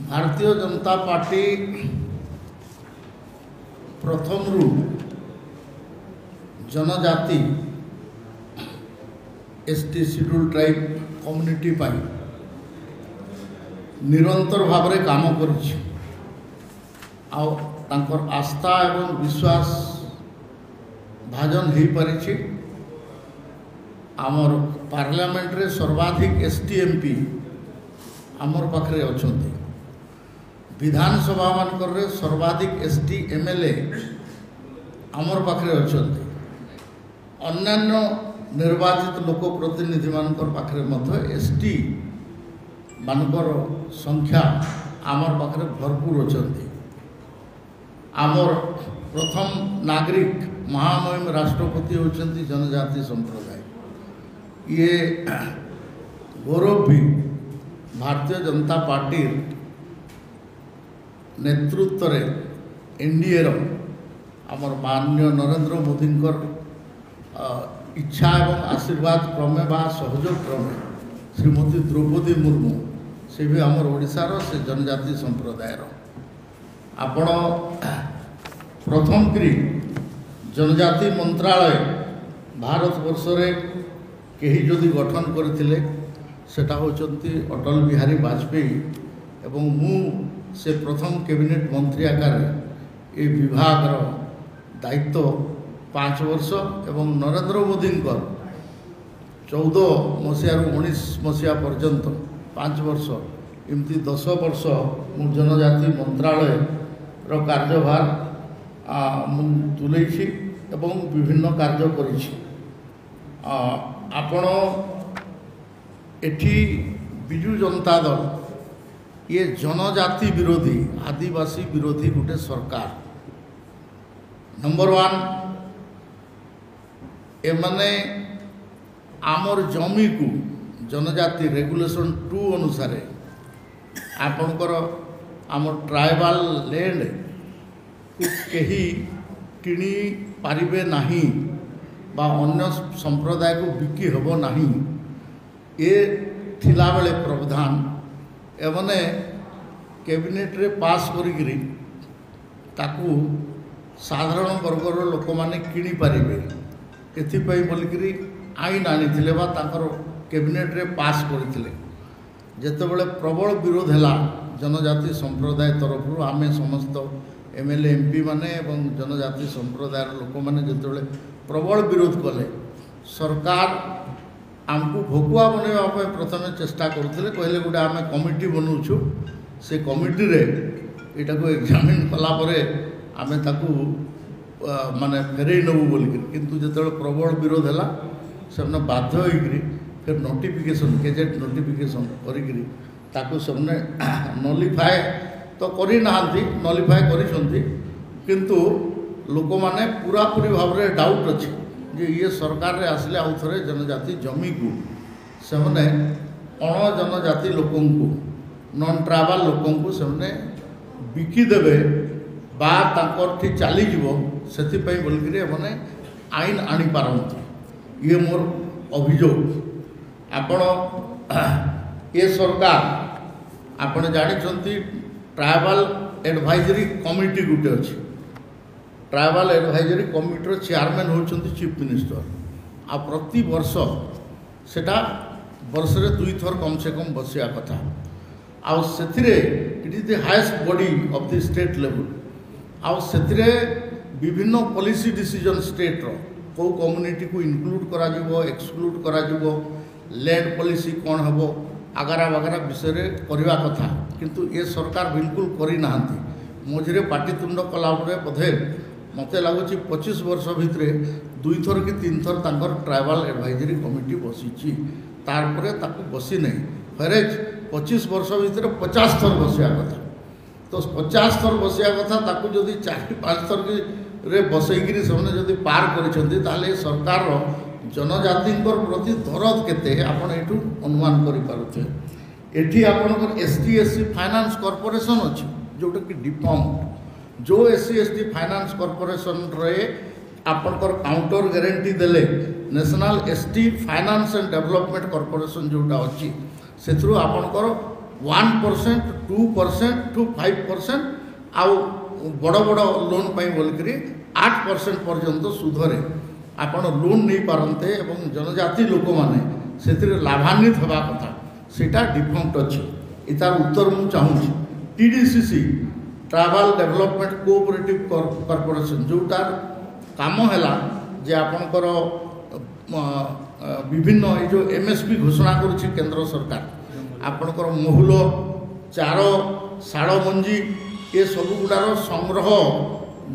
Bharatiya Janata party प्रथम जनजाति ST schedule tribe community पाई निरंतर भाव में काम कर आस्था एवं विश्वास भाजन हो पारी। आमर पार्लियामेंट रे सर्वाधिक एसटी एमपी आमर पाखरे अछंती। विधानसभा मानकर सर्वाधिक एसटी एमएलए आमर पाखरे अछंती। अन्यान्य निर्वाचित लोक प्रतिनिधि मानकर पाखरे मध्य एसटी मानकर संख्या आमर पाखरे भरपूर अछंती। आमर प्रथम नागरिक महामहिम राष्ट्रपति होचंती जनजाति संप्रदाय। ये गौरव भी भारतीय जनता पार्टी नेतृत्व रे एनडीए आमर माननीय नरेंद्र मोदी इच्छा एवं आशीर्वाद क्रमे बा सहयोग क्रमे श्रीमती द्रौपदी मुर्मू से भी आमर ओडिशार से जनजाति संप्रदाय आपण प्रथम करी जनजाति मंत्रालय भारत वर्ष रे कहीं जदि गठन करथिले सेटा होचंती अटल बिहारी वाजपेयी एवं मु से प्रथम कैबिनेट मंत्री आकार ये विभाग दायित्व 5 वर्ष एवं नरेंद्र मोदी 14 मसीह 19 मसीहा पर्यंत 5 वर्ष एमती 10 वर्ष मु जनजाति मंत्रालय रो कार्यभार तुलेछि एवं विभिन्न कार्य करिछि। आपण एठी बिजु जनता दल ये जनजाति विरोधी आदिवासी विरोधी गोटे सरकार नंबर 1 एमाने आमर जमी को जनजाति रेगुलेशन 2 अनुसार आपणकर आमर ट्राइबल लैंड कहीं किणी पारिबे नाही बा अन्य संप्रदाय को बिकी हबो नाही ये थिला बेले प्रावधान एवने कैबिनेट रे पास करिगिरी ताकू साधारण वर्गर लोक माने किणी पारिबे एथिपई बोलिकिरी आईन आनीथिले बा ताकर कैबिनेट रे पास करथिले। जेतेबेले प्रबल विरोध हैला जनजाति संप्रदाय तरफ आमे समस्त एमएलए एमपी माने एवं जनजाति संप्रदाय लोक माने जेतेबेले प्रबल विरोध कले सरकार आमको भोकुआ बनवाई प्रथम चेष्टा करते कहले गोटे आम कमिटी बनाऊँ से कमिटी रे इटा को एग्जामिन कलापर आम ताकू माने फेरई नबू बोलिक किंतु जो प्रबल विरोध है से बाध्य होकर फिर नोटिफिकेशन गेजेट नोटिफिकेशन करने नलिफाए तो करना नलिफाए किंतु लोक माने पूरा पूरी भाव में डाउट अच्छी जे ये सरकार रे आसले आउ थे जनजाति जमी को सेमने अण जनजाति लोक नॉन ट्राइबल लोक से बिकीदेवे बा तांकर चलीजो से बोलिकी आईन आनी पारती ये मोर अभियोग। आपण ये सरकार आपण जानी ट्राइबल एडवाइजरी कमिटी गुटे अच्छी ट्राइबल एडवाइजरी कमिटीर चेयरमैन होचंती चीफ मिनिस्टर आ प्रति वर्ष सेटा वर्ष रे 2 थर कम से कम बसिया कथा आ सेथिरे it is the highest body of the state level आ सेथिरे विभिन्न पॉलिसी डिसीजन स्टेट रो को कम्युनिटी को इंक्लूड करा जिवो एक्सक्लूड करा जिवो लैंड पॉलिसी कौन हबो आगारा वगैरह विषय रे करवा कथा किंतु ये सरकार बिल्कुल करी नाहंती। मझिरे पाटितुंड कला बोधे मत लगुच 25 वर्ष भितर 2 थर कि 3 थर तांकर ट्राइबल एडवाइजरी कमिटी बसी तार बसी नहीं फरेज 25 वर्ष भितर 50 थर बसिया कथा तो 50 थर बसिया कथा ताकू जदि 4-5 थर रे बसईकरी से पार कर सरकार जनजाति प्रति दरद केते आपण एठू अनुमान करि पारुथे। एठी आपनकर एसटी एससी फाइनेंस कॉर्पोरेशन अछि जोटा कि डिफॉर्म जो एससी एसटी फाइनेंस कॉर्पोरेशन रे आपनकर काउंटर गारंटी देले national ST finance and development corporation जोटा अछि सेथरु आपनकर 1% 2% to 5% आउ बड़ बड़ लोन बोलिकी 8% पर्यंत सुधरे आपण लोन नहीं पारते एवं जनजाति लोक मैंने से लाभान्वित होगा कथा सेटा डिफॉल्ट अच्छी इतार उत्तर मु चाहूँगी TDCC travel development cooperative corporation जोटार काम है जे आपणकर विभिन्न ये जो MSP घोषणा करुच्ची केंद्र सरकार आपणकर महुल चार शाड़ मंजी ये सब गुड़ार संग्रह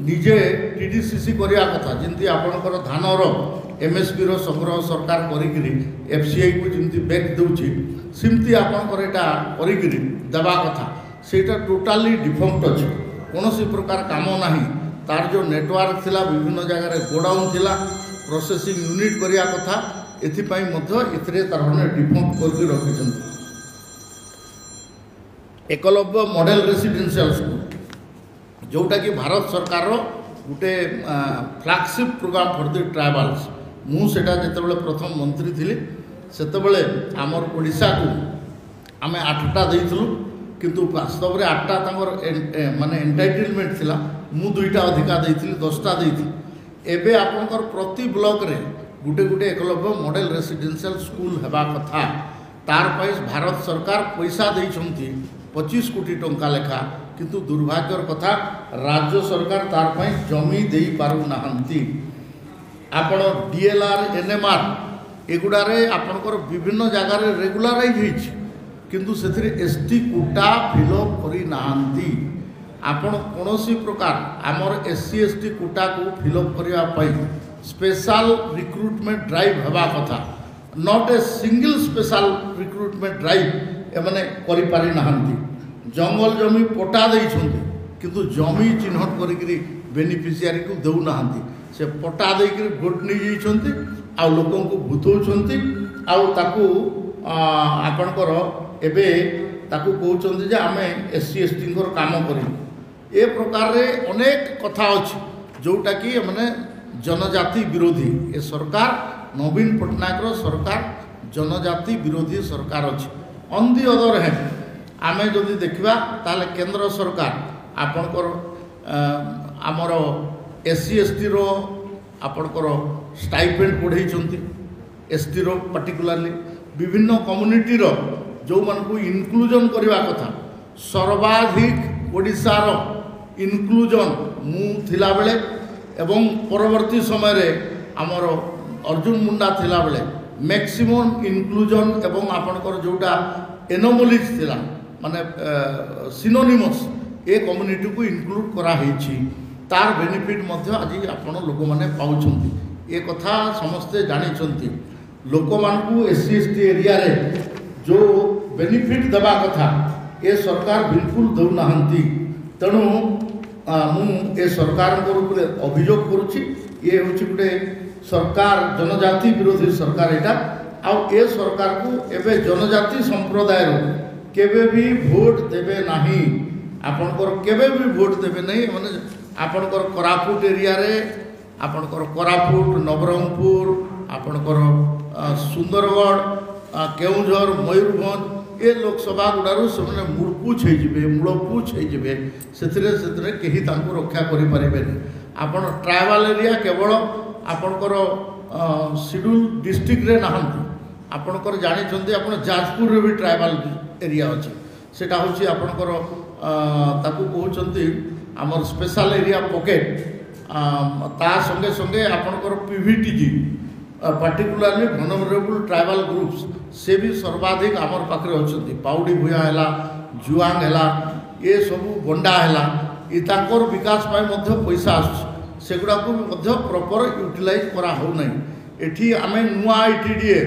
निजे TDCC करवा कथा जमी आपणकर धानर MSP रो संग्रह सरकार करी FCI को जमी बैक दूची सेमती आपणकर यहाँ करी देवा कथा सेटा टोटाली डिफॉल्ट अच्छे कौन प्रकार काम ना तार जो नेटवर्क थिला विभिन्न जगह गोडाउन थिला प्रोसेसिंग यूनिट करिया कथा एथिपाई मध्य इथरे तारने डिफॉल्ट करके रखिछन। एकलव्य मॉडल रेसिडेंशियल स्कूल जोटा कि भारत सरकार गोटे flagship programme for the tribals मुझे जिते प्रथम मंत्री थी सेतबले आमर ओडिशा को आम 8टा देइथिलु किंतु वास्तव में 8टा माने एंटाइटलमेंट थिला मु 2टा अधिका देइथिलि 10टा देइथिलि एबे आपनकर प्रति ब्लॉक रे गुटे गुटे एकलव्य मॉडल रेसिडेंशियल स्कूल हेबा कथा तार पाई भारत सरकार पैसा देइछंती 25 कोटी टंका लेखा किंतु दुर्भाग्यर कथा राज्य सरकार तार पाई जमी देई पारु नाहंती आपण DLR NMR एगुडारे आपनकर विभिन्न जगार रेगुलाराइज होइछि किंतु से ST कोटा फिलअप करी नाहंती आपण कोनोसी प्रकार आमर SC ST कोटा को फिलअप करिया पाई स्पेशल रिक्रुटमेंट ड्राइव हेबा कथा not a single special recruitment drive एमाने करि पारि नाहंती जंगल जमी पटा देइछंती किंतु जमी चिन्हट करिकरी बेनिफिशियरी को देउ नाहंती से पटा देइकरी भोट नै जाइछंती आ लोकन को भूतौछंती आ ताकू आपणकर एबे ताकू कहउछंती जे आमे SC ST कर काम करी ए प्रकार रे अनेक कथा अछि जोटा कि माने जनजाति विरोधी ए सरकार नवीन पटनायक सरकार जनजाति विरोधी सरकार अछि। ऑन दी अदर हैंड आमे जदि देखिबा ताले केंद्र सरकार आपणकर आमर SC ST रो आपणकर स्टाइपेंड बढ़ाई ST रो पर्टिकुलरली विभिन्न कम्युनिटी रो जो मान को इनक्लूजन करवा कथा सर्वाधिक ओडिशार इनक्लूजन मु थिला बेले एवं परवर्ती समय रे आमर अर्जुन मुंडा थिला बेले मैक्सिमम इनक्लूजन एवं आपणकर जोटा एनोमोलिज थिला माने सिनोनिमस ए कम्युनिटी को इनक्लूड करा हेछि तार बेनिफिट मध्य आज आपण लोक माने पाउछंती ए कथा समस्ते जानिछंती लोक मान को SC ST एरिया रे जो बेनिफिट देवा कथा ए सरकार बिल्कुल दउ नाहंती तेणु मु ए सरकार ऊपर अभियोग करुच्ची ये हूँ गोटे सरकार जनजाति विरोधी सरकार यहाँ आउ ए सरकार को एवं जनजाति संप्रदाय केवे भी भोट देवे नहीं आपणकर केवे भी भोट देवे नहीं माने आपणकर कोरापुट एरिया रे आपणकर कोरापुट नवरंगपुर आपणकर सुंदरगढ़ केउझर मयूरभंज ए लोकसभा गुड़ारू से मूलपुछ हो मूलपुछ हो कहीं रक्षा करें आपड़ ट्राइबल एरिया केवल आपणकर शेड्यूल डिस्ट्रिक्ट रे नहांती आपणकर जानी आप जाजपुर भी ट्राइबल एरिया अच्छे सेटा हूँ आपणकर ताकू कहते आमर स्पेशल एरिया पॉकेट ता संगे संगे आपणकर PVTG particularly vulnerable tribal groups से भी सर्वाधिक आमर पाखे अच्छा पाउडी भूया है जुआंग है ये सब बंडा है ये विकास पैसा आसगुड़ा को प्रॉपर यूटिलाइज करा हो नहीं एठी आमे नुआ ITDA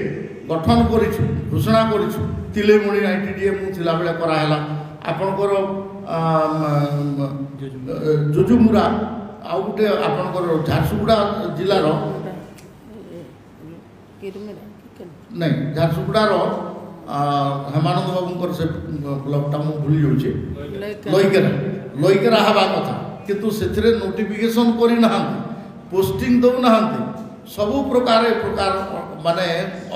गठन करिछु घोषणा करिछु तिलेमुणी ITDA मु थिला बेले करा हैला आपनकर जुजुमुरा आ गुटे आपनकर झारसुगुड़ा जिल्ला रो नहीं झारसुगुड़ार हेमानंद बाबूंकर से ब्लॉकटा मु भूली जाऊे लईकेरा हवा कथा किंतु से नोटिफिकेशन करना पोस्टिंग दौना सबु प्रकार माने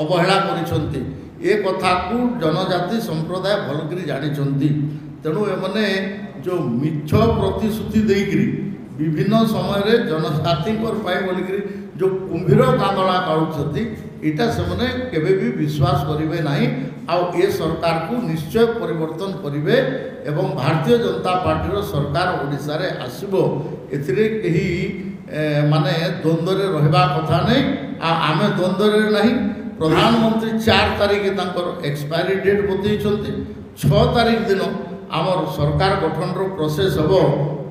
अवहेला करिसंती ए कथा को जनजाति संप्रदाय भलकरी जानी तेणु एमने जो मिछ प्रतिश्रुति देकरी विभिन्न समय जनजाति बोलिकी जो कुंभीर कांदला काढ़ुंट इटा से केवे भी विश्वास करेंगे नहीं आउ ए सरकार को निश्चय परिवर्तन करेंगे एवं भारतीय जनता पार्टी सरकार ओडिशा रे आसिबो एथिरे कही माने द्वंद्व रे रहबा कथा नहीं आमे द्वंद्व रे नहीं। प्रधानमंत्री 4 तारिख तांकर एक्सपायरी डेट बतैछंती 6 तारिख दिन आमर सरकार गठन रो प्रोसेस हबो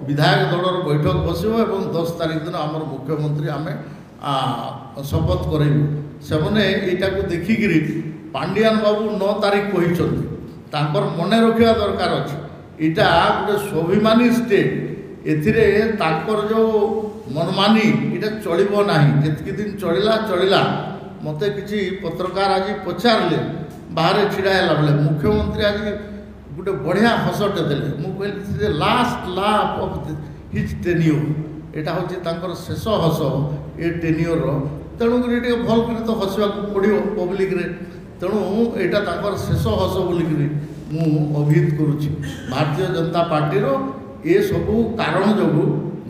विधायक दलर बैठक बसिबो एवं 10 तारिख दिन आमर मुख्यमंत्री आमे शपथ करेबु सेमने एटा को देखिकी पांडियान बाबू 9 तारिख कहते मने रखा दरकार अच्छे इटा गोटे स्वाभिमानी स्टेट एथिरे तांकर जो मनमानी इटा चलिबो नाही जेतकी दिन चलिला मते किसी पत्रकार आज पचारे बाहर छिड़ा बेले मुख्यमंत्री आज गोटे बढ़िया हसटे देले मुझे last laugh of his tenure एटा होची तांकर शेष हस ए टेन्योर तेणुक भल कर तो हसवा पड़ो पब्लिक रे तेणु यहाँ शेष हस बोलिकी मु अभिहित करुच्ची भारतीय जनता पार्टी ए सबू कारण जो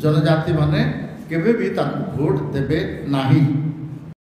जनजाति माने केवे भी भोट देबे नाही।